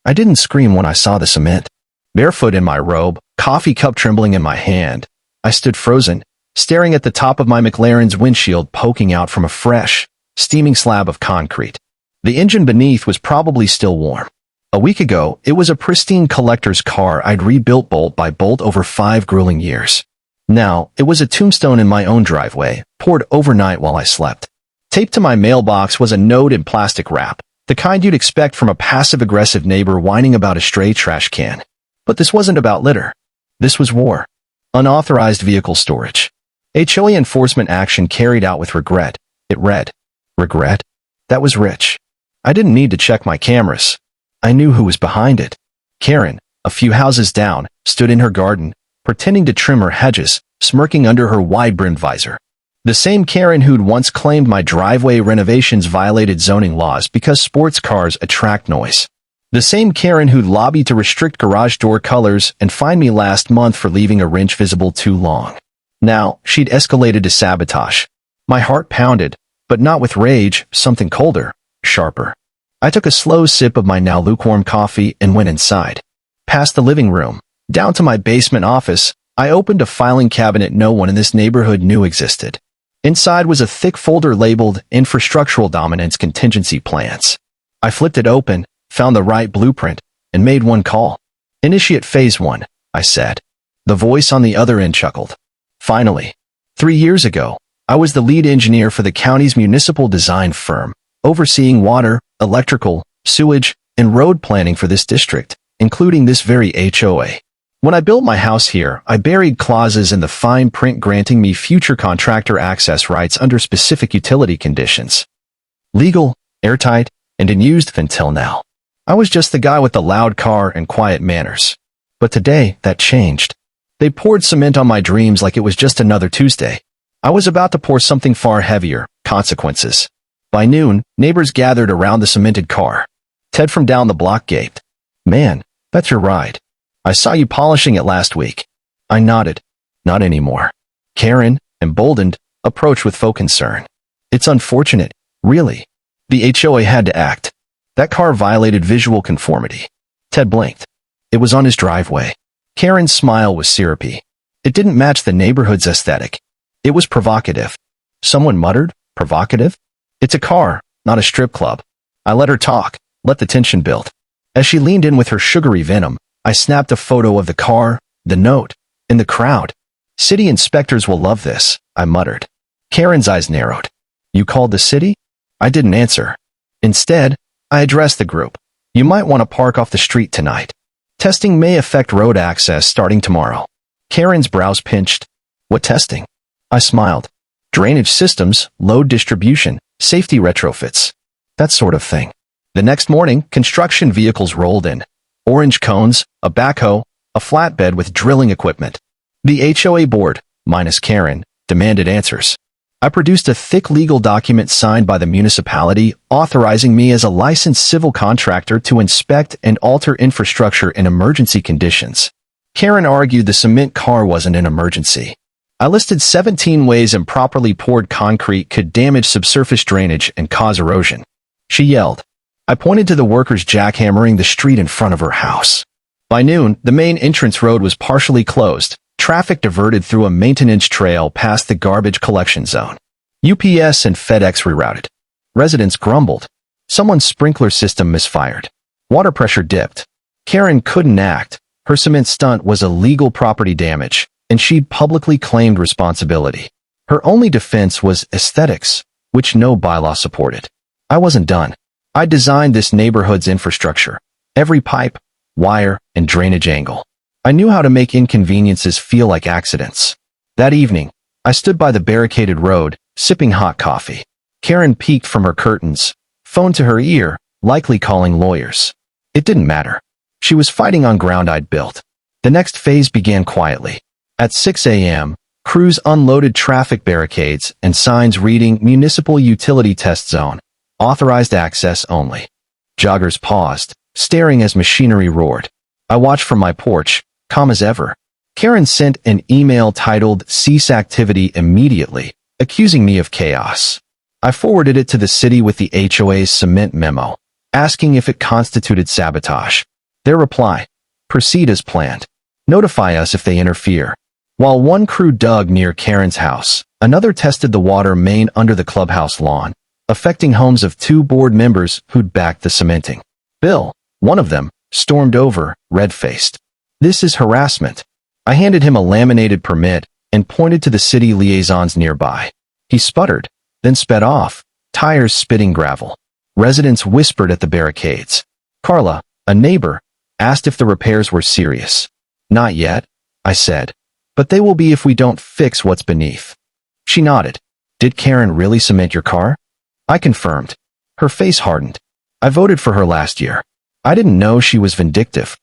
I didn't scream when I saw the cement. Barefoot in my robe, coffee cup trembling in my hand, I stood frozen, staring at the top of my McLaren's windshield poking out from a fresh, steaming slab of concrete. The engine beneath was probably still warm. A week ago, it was a pristine collector's car I'd rebuilt bolt by bolt over 5 grueling years. Now, it was a tombstone in my own driveway, poured overnight while I slept. Taped to my mailbox was a note in plastic wrap, the kind you'd expect from a passive-aggressive neighbor whining about a stray trash can. But this wasn't about litter. This was war. Unauthorized vehicle storage. HOA enforcement action carried out with regret. It read. Regret? That was rich. I didn't need to check my cameras. I knew who was behind it. Karen, a few houses down, stood in her garden, pretending to trim her hedges, smirking under her wide-brimmed visor. The same Karen who'd once claimed my driveway renovations violated zoning laws because sports cars attract noise. The same Karen who'd lobbied to restrict garage door colors and fined me last month for leaving a wrench visible too long. Now, she'd escalated to sabotage. My heart pounded, but not with rage, something colder, sharper. I took a slow sip of my now lukewarm coffee and went inside. Past the living room, down to my basement office, I opened a filing cabinet no one in this neighborhood knew existed. Inside was a thick folder labeled Infrastructural Dominance Contingency Plans. I flipped it open, found the right blueprint, and made one call. Initiate Phase 1, I said. The voice on the other end chuckled. Finally. 3 years ago, I was the lead engineer for the county's municipal design firm, overseeing water, electrical, sewage, and road planning for this district, including this very HOA. When I built my house here, I buried clauses in the fine print granting me future contractor access rights under specific utility conditions. Legal, airtight, and unused until now. I was just the guy with the loud car and quiet manners. But today, that changed. They poured cement on my dreams like it was just another Tuesday. I was about to pour something far heavier, consequences. By noon, neighbors gathered around the cemented car. Ted from down the block gaped. Man, that's your ride. I saw you polishing it last week. I nodded. Not anymore. Karen, emboldened, approached with faux concern. It's unfortunate, really. The HOA had to act. That car violated visual conformity. Ted blinked. It was on his driveway. Karen's smile was syrupy. It didn't match the neighborhood's aesthetic. It was provocative. Someone muttered, provocative? It's a car, not a strip club. I let her talk, let the tension build. As she leaned in with her sugary venom, I snapped a photo of the car, the note, and the crowd. City inspectors will love this, I muttered. Karen's eyes narrowed. You called the city? I didn't answer. Instead, I addressed the group. You might want to park off the street tonight. Testing may affect road access starting tomorrow. Karen's brows pinched. What testing? I smiled. Drainage systems, load distribution, safety retrofits. That sort of thing. The next morning, construction vehicles rolled in. Orange cones, a backhoe, a flatbed with drilling equipment. The HOA board, minus Karen, demanded answers. I produced a thick legal document signed by the municipality authorizing me as a licensed civil contractor to inspect and alter infrastructure in emergency conditions. Karen argued the cement car wasn't an emergency. I listed 17 ways improperly poured concrete could damage subsurface drainage and cause erosion. She yelled. I pointed to the workers jackhammering the street in front of her house. By noon, the main entrance road was partially closed, traffic diverted through a maintenance trail past the garbage collection zone. UPS and FedEx rerouted. Residents grumbled. Someone's sprinkler system misfired. Water pressure dipped. Karen couldn't act. Her cement stunt was illegal property damage, and she'd publicly claimed responsibility. Her only defense was aesthetics, which no bylaw supported. I wasn't done. I designed this neighborhood's infrastructure. Every pipe, wire, and drainage angle. I knew how to make inconveniences feel like accidents. That evening, I stood by the barricaded road, sipping hot coffee. Karen peeked from her curtains, phone to her ear, likely calling lawyers. It didn't matter. She was fighting on ground I'd built. The next phase began quietly. At 6 a.m., crews unloaded traffic barricades and signs reading Municipal Utility Test Zone, authorized access only. Joggers paused, staring as machinery roared. I watched from my porch, calm as ever. Karen sent an email titled Cease Activity Immediately, accusing me of chaos. I forwarded it to the city with the HOA's cement memo, asking if it constituted sabotage. Their reply: proceed as planned. Notify us if they interfere. While one crew dug near Karen's house, another tested the water main under the clubhouse lawn, affecting homes of 2 board members who'd backed the cementing. Bill, one of them, stormed over, red-faced. This is harassment. I handed him a laminated permit and pointed to the city liaisons nearby. He sputtered, then sped off, tires spitting gravel. Residents whispered at the barricades. Carla, a neighbor, asked if the repairs were serious. Not yet, I said, but they will be if we don't fix what's beneath. She nodded. Did Karen really cement your car? I confirmed. Her face hardened. I voted for her last year. I didn't know she was vindictive.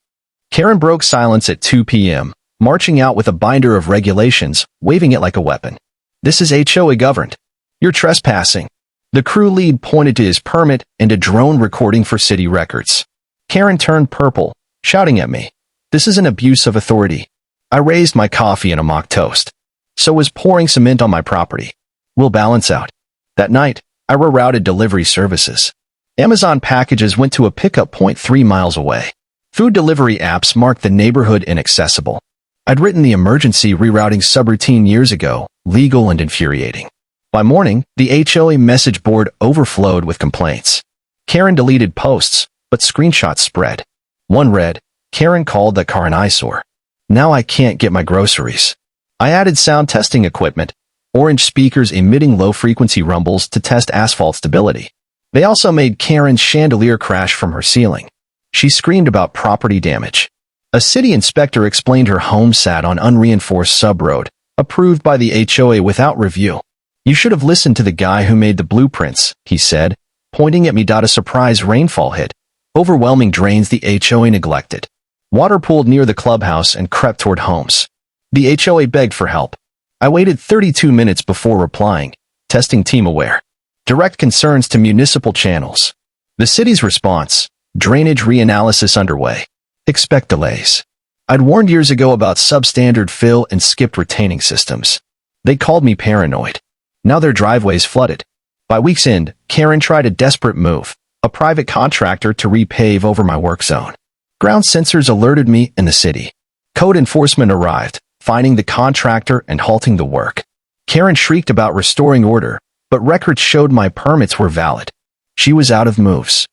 Karen broke silence at 2 p.m., marching out with a binder of regulations, waving it like a weapon. This is HOA governed. You're trespassing. The crew lead pointed to his permit and a drone recording for city records. Karen turned purple, shouting at me. This is an abuse of authority. I raised my coffee in a mock toast. So was pouring cement on my property. We'll balance out. That night, I rerouted delivery services. Amazon packages went to a pickup point 3 miles away. Food delivery apps marked the neighborhood inaccessible. I'd written the emergency rerouting subroutine years ago, legal and infuriating. By morning, the HOA message board overflowed with complaints. Karen deleted posts, but screenshots spread. One read, Karen called the car an eyesore. Now I can't get my groceries. I added sound testing equipment, orange speakers emitting low-frequency rumbles to test asphalt stability. They also made Karen's chandelier crash from her ceiling. She screamed about property damage. A city inspector explained her home sat on unreinforced subroad, approved by the HOA without review. You should have listened to the guy who made the blueprints, he said, pointing at me. A surprise rainfall hit. Overwhelming drains the HOA neglected. Water pooled near the clubhouse and crept toward homes. The HOA begged for help. I waited 32 minutes before replying, testing TeamAware. Direct concerns to municipal channels. The city's response: drainage reanalysis underway. Expect delays. I'd warned years ago about substandard fill and skipped retaining systems. They called me paranoid. Now their driveways flooded. By week's end, Karen tried a desperate move, a private contractor to repave over my work zone. Ground sensors alerted me in the city. Code enforcement arrived, finding the contractor and halting the work. Karen shrieked about restoring order, but records showed my permits were valid. She was out of moves.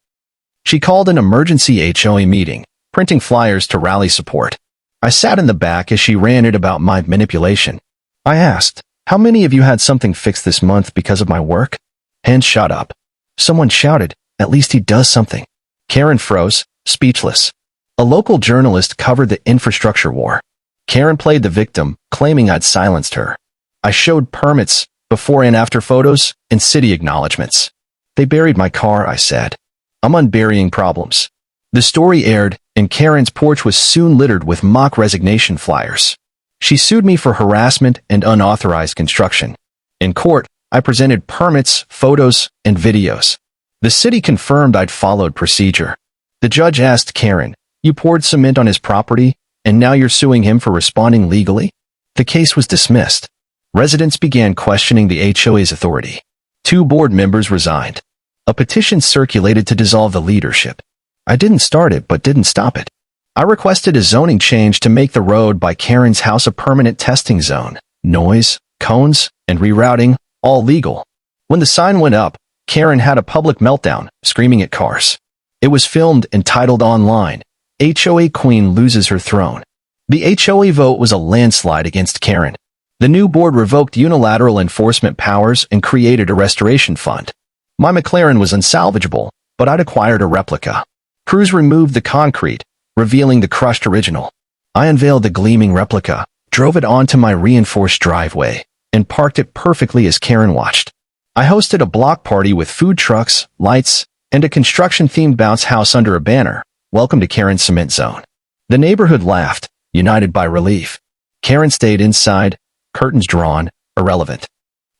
She called an emergency HOA meeting, printing flyers to rally support. I sat in the back as she ranted about my manipulation. I asked, how many of you had something fixed this month because of my work? Hands shot up. Someone shouted, at least he does something. Karen froze, speechless. A local journalist covered the infrastructure war. Karen played the victim, claiming I'd silenced her. I showed permits, before and after photos, and city acknowledgments. They buried my car, I said. I'm unburying problems. The story aired, and Karen's porch was soon littered with mock resignation flyers. She sued me for harassment and unauthorized construction. In court, I presented permits, photos, and videos. The city confirmed I'd followed procedure. The judge asked Karen, you poured cement on his property, and now you're suing him for responding legally? The case was dismissed. Residents began questioning the HOA's authority. 2 board members resigned. A petition circulated to dissolve the leadership. I didn't start it, but didn't stop it. I requested a zoning change to make the road by Karen's house a permanent testing zone. Noise, cones, and rerouting, all legal. When the sign went up, Karen had a public meltdown, screaming at cars. It was filmed and titled online, HOA Queen Loses Her Throne. The HOA vote was a landslide against Karen. The new board revoked unilateral enforcement powers and created a restoration fund. My McLaren was unsalvageable, but I'd acquired a replica. Crews removed the concrete, revealing the crushed original. I unveiled the gleaming replica, drove it onto my reinforced driveway, and parked it perfectly as Karen watched. I hosted a block party with food trucks, lights, and a construction-themed bounce house under a banner, Welcome to Karen's Cement Zone. The neighborhood laughed, united by relief. Karen stayed inside, curtains drawn, irrelevant.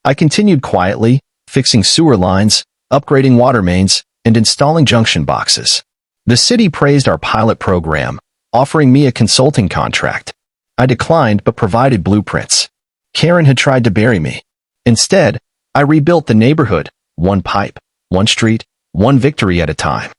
I continued quietly, fixing sewer lines, upgrading water mains, and installing junction boxes. The city praised our pilot program, offering me a consulting contract. I declined but provided blueprints. Karen had tried to bury me. Instead, I rebuilt the neighborhood, one pipe, one street, one victory at a time.